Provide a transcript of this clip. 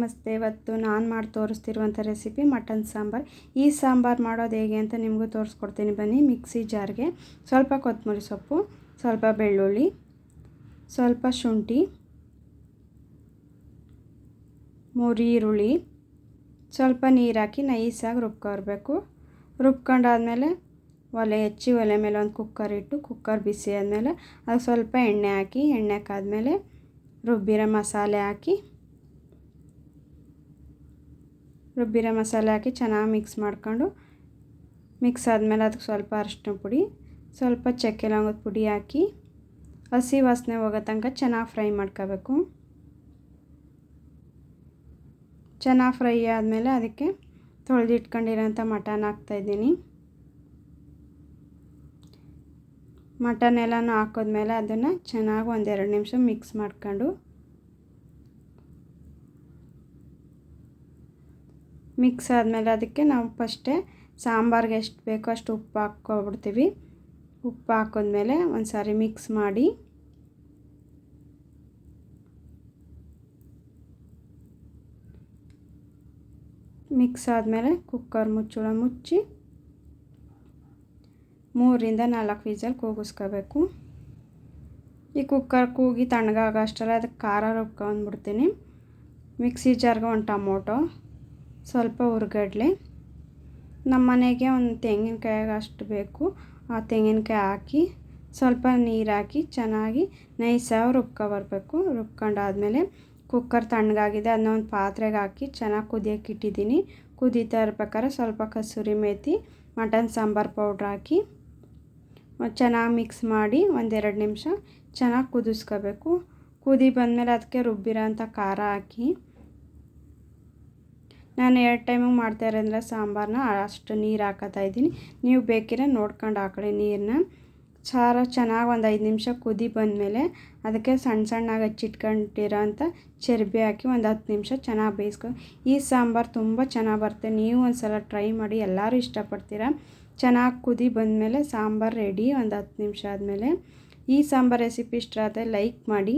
ನಮಸ್ತೆ. ಇವತ್ತು ನಾನು ಮಾಡಿ ತೋರಿಸ್ತಿರುವಂಥ ರೆಸಿಪಿ ಮಟನ್ ಸಾಂಬಾರು. ಈ ಸಾಂಬಾರು ಮಾಡೋದು ಹೇಗೆ ಅಂತ ನಿಮಗೂ ತೋರಿಸ್ಕೊಡ್ತೀನಿ ಬನ್ನಿ. ಮಿಕ್ಸಿ ಜಾರ್ಗೆ ಸ್ವಲ್ಪ ಕೊತ್ತಂಬರಿ ಸೊಪ್ಪು, ಸ್ವಲ್ಪ ಬೆಳ್ಳುಳ್ಳಿ, ಸ್ವಲ್ಪ ಶುಂಠಿ, 3 ಈರುಳ್ಳಿ, ಸ್ವಲ್ಪ ನೀರು ಹಾಕಿ ನೈಸಾಗಿ ರುಬ್ಕೊಳ್ಬೇಕು. ರುಬ್ಕೊಂಡಾದ್ಮೇಲೆ ಒಲೆ ಮೇಲೆ ಒಂದು ಕುಕ್ಕರ್ ಇಟ್ಟು ಕುಕ್ಕರ್ ಬಿಸಿ ಆದಮೇಲೆ ಅದು ಸ್ವಲ್ಪ ಎಣ್ಣೆ ಹಾಕಿ, ಎಣ್ಣೆ ಹಾಕಾದ್ಮೇಲೆ ರುಬ್ಬಿರೋ ಮಸಾಲೆ ಹಾಕಿ ಚೆನ್ನಾಗಿ ಮಿಕ್ಸ್ ಮಾಡ್ಕೊಂಡು, ಮಿಕ್ಸ್ ಆದಮೇಲೆ ಅದಕ್ಕೆ ಸ್ವಲ್ಪ ಅರಿಶಿನ ಪುಡಿ, ಸ್ವಲ್ಪ ಚಕ್ಕೆ ಲವಂಗದ ಪುಡಿ ಹಾಕಿ ಹಸಿ ವಾಸನೆ ಹೋಗೋ ತನಕ ಚೆನ್ನಾಗಿ ಫ್ರೈ ಮಾಡ್ಕೋಬೇಕು. ಚೆನ್ನಾಗಿ ಫ್ರೈ ಆದಮೇಲೆ ಅದಕ್ಕೆ ತೊಳೆದಿಟ್ಕೊಂಡಿರೋಂಥ ಮಟನ್ ಹಾಕ್ತಾಯಿದ್ದೀನಿ. ಮಟನ್ ಎಲ್ಲನೂ ಹಾಕಿದ್ಮೇಲೆ ಅದನ್ನು ಚೆನ್ನಾಗಿ 1-2 ನಿಮಿಷ ಮಿಕ್ಸ್ ಮಾಡ್ಕೊಂಡು, ಮಿಕ್ಸ್ ಆದಮೇಲೆ ಅದಕ್ಕೆ ನಾವು ಫಸ್ಟೇ ಸಾಂಬಾರಿಗೆ ಎಷ್ಟು ಬೇಕೋ ಅಷ್ಟು ಉಪ್ಪು ಹಾಕ್ಕೊಬಿಡ್ತೀವಿ. ಉಪ್ಪು ಹಾಕಿದ್ಮೇಲೆ ಒಂದು ಸಾರಿ ಮಿಕ್ಸ್ ಮಾಡಿ, ಮಿಕ್ಸ್ ಆದಮೇಲೆ ಕುಕ್ಕರ್ ಮುಚ್ಚಳ ಮುಚ್ಚಿ 3-4 ವಿಸಲ್ ಕೂಗಿಸ್ಕೋಬೇಕು. ಈ ಕುಕ್ಕರ್ ಕೂಗಿ ತಣ್ಣಗಾಗೋ ಅಷ್ಟರಲ್ಲಿ ಅದಕ್ಕೆ ಖಾರ ರುಬ್ಕೊಂಡ್ಬಿಡ್ತೀನಿ. ಮಿಕ್ಸಿ ಜಾರ್ಗೆ ಒಂದು ಟೊಮೊಟೊ, ಸ್ವಲ್ಪ ಹುರ್ಗಡ್ಲೆ, ನಮ್ಮ ಮನೆಗೆ ಒಂದು ತೆಂಗಿನಕಾಯಿಗೆ ಅಷ್ಟು ಬೇಕು, ಆ ತೆಂಗಿನಕಾಯಿ ಹಾಕಿ ಸ್ವಲ್ಪ ನೀರು ಹಾಕಿ ಚೆನ್ನಾಗಿ ನೈಸಾಗಿ ರುಬ್ಕೊಬರ್ಬೇಕು. ರುಬ್ಕೊಂಡಾದ್ಮೇಲೆ ಕುಕ್ಕರ್ ತಣ್ಣಗಾಗಿದೆ, ಅದನ್ನ ಒಂದು ಪಾತ್ರೆಗೆ ಹಾಕಿ ಚೆನ್ನಾಗಿ ಕುದಿಯೋಕೆ ಇಟ್ಟಿದ್ದೀನಿ. ಕುದೀತಾ ಇರ್ಬೇಕಾದ್ರೆ ಸ್ವಲ್ಪ ಕಸೂರಿ ಮೇಥಿ, ಮಟನ್ ಸಾಂಬಾರು ಪೌಡ್ರ್ ಹಾಕಿ ಚೆನ್ನಾಗಿ ಮಿಕ್ಸ್ ಮಾಡಿ 1-2 ನಿಮಿಷ ಚೆನ್ನಾಗಿ ಕುದಿಸ್ಕೋಬೇಕು. ಕುದಿ ಬಂದಮೇಲೆ ಅದಕ್ಕೆ ರುಬ್ಬಿರೋಂಥ ಖಾರ ಹಾಕಿ, ನಾನು 2 ಟೈಮಿಗೆ ಮಾಡ್ತಾ ಇರೋದ್ರಿಂದ ಸಾಂಬಾರನ್ನ ಅಷ್ಟು ನೀರು ಹಾಕೋತಾಯಿದ್ದೀನಿ. ನೀವು ಬೇಕಿದ್ರೆ ನೋಡ್ಕೊಂಡು ಹಾಕೊಳ್ಳಿ ನೀರನ್ನ. ಸಾರು ಚೆನ್ನಾಗಿ 1-5 ನಿಮಿಷ ಕುದಿ ಬಂದಮೇಲೆ ಅದಕ್ಕೆ ಸಣ್ಣಗೆ ಹಚ್ಚಿಟ್ಕೊಂಡಿರೋಂಥ ಚರ್ಬಿ ಹಾಕಿ 10 ನಿಮಿಷ ಚೆನ್ನಾಗಿ ಬೇಯಿಸ್ಕೊ. ಈ ಸಾಂಬಾರು ತುಂಬ ಚೆನ್ನಾಗಿ ಬರುತ್ತೆ, ನೀವು ಒಂದು ಸಲ ಟ್ರೈ ಮಾಡಿ, ಎಲ್ಲರೂ ಇಷ್ಟಪಡ್ತೀರ. ಚೆನ್ನಾಗಿ ಕುದಿ ಬಂದಮೇಲೆ ಸಾಂಬಾರು ರೆಡಿ. 10 ನಿಮಿಷ ಆದಮೇಲೆ ಈ ಸಾಂಬಾರು ರೆಸಿಪಿ ಇಷ್ಟ ಆದರೆ ಲೈಕ್ ಮಾಡಿ.